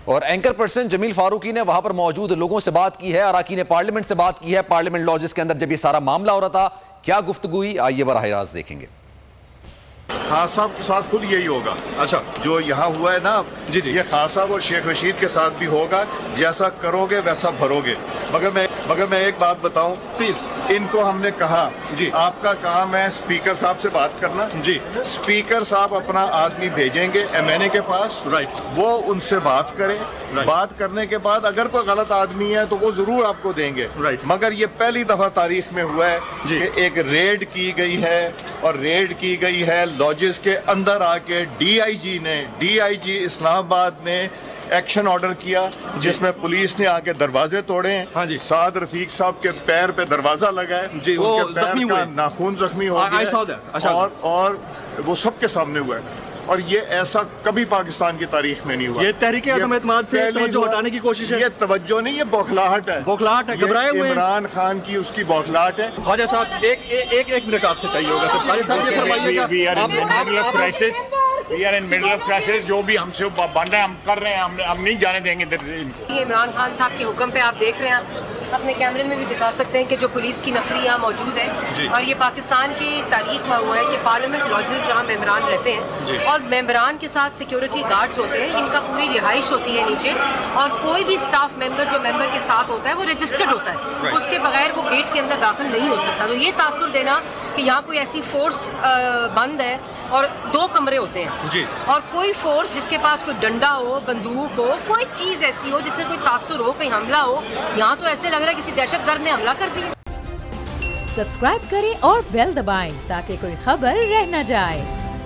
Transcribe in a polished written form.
और anchor person Jameel Farooqui ने वहां पर मौजूद लोगों से बात की है, अरकान पार्लियामेंट से बात की है। पार्लियामेंट लॉजेस के अंदर जब ये सारा मामला हो रहा था, क्या गुफ्तगू हुई, आइए बराह रास्त देखेंगे। खान साहब के साथ खुद यही होगा। अच्छा, जो यहाँ हुआ है ना जी जी, ये खान साहब और शेख रशीद के साथ भी होगा। जैसा करोगे वैसा भरोगे। मगर मैं एक बात बताऊं प्लीज। इनको हमने कहा जी, आपका काम है स्पीकर साहब से बात करना। जी, स्पीकर साहब अपना आदमी भेजेंगे एमएनए के पास, राइट, वो उनसे बात करें। बात करने के बाद अगर कोई गलत आदमी है तो वो जरूर आपको देंगे, राइट। मगर ये पहली दफा तारीख में हुआ है कि एक रेड की गई है, और रेड की गई है लॉजेस के अंदर आके। डीआईजी इस्लामाबाद ने एक्शन ऑर्डर किया, जिसमें पुलिस ने आके दरवाजे तोड़े। हाँ जी, साद रफीक साहब के पैर पे दरवाजा लगा है जी, वो जख्मी हुए, नाखून जख्मी हो गया, और वो सबके सामने हुआ है। और ये ऐसा कभी पाकिस्तान की तारीख में नहीं हुआ। ये तहरीक अदम एतमाद से तवज्जो हटाने की कोशिश है। ये तवज्जो नहीं, ये बौखलाहट है। बौखलाहट है, घबराए हुए इमरान खान की उसकी बौखलाहट है। ख्वाजा साहब एक मिनट आपसे चाहिए होगा। ख्वाजा साहब ये फरमाइएगा, We are in middle of crisis। जो भी हमसे बन रहा है हम कर रहे हैं, हम नहीं जाने देंगे इनको। ये इमरान खान साहब के हुक्म पे आप देख रहे हैं, अपने कैमरे में भी दिखा सकते हैं कि जो पुलिस की नफरी यहाँ मौजूद है। और ये पाकिस्तान की तारीख में हुआ है कि पार्लियामेंट लॉजेस जहाँ मेंबरान रहते हैं और मेंबरान के साथ सिक्योरिटी गार्ड्स होते हैं, इनका पूरी रिहाइश होती है नीचे, और कोई भी स्टाफ मेंबर जो मेंबर के साथ होता है वो रजिस्टर्ड होता है, उसके बगैर वो गेट के अंदर दाखिल नहीं हो सकता। तो ये तासुर देना कि यहाँ कोई ऐसी फोर्स बंद है, और 2 कमरे होते हैं जी, और कोई फोर्स जिसके पास कोई डंडा हो, बंदूक हो, कोई चीज ऐसी हो जिससे कोई तासुर हो, कोई हमला हो, यहाँ तो ऐसे लग रहा है किसी दहशतगर्द ने हमला कर दिया। सब्सक्राइब करें और बेल दबाएं ताकि कोई खबर रह न जाए।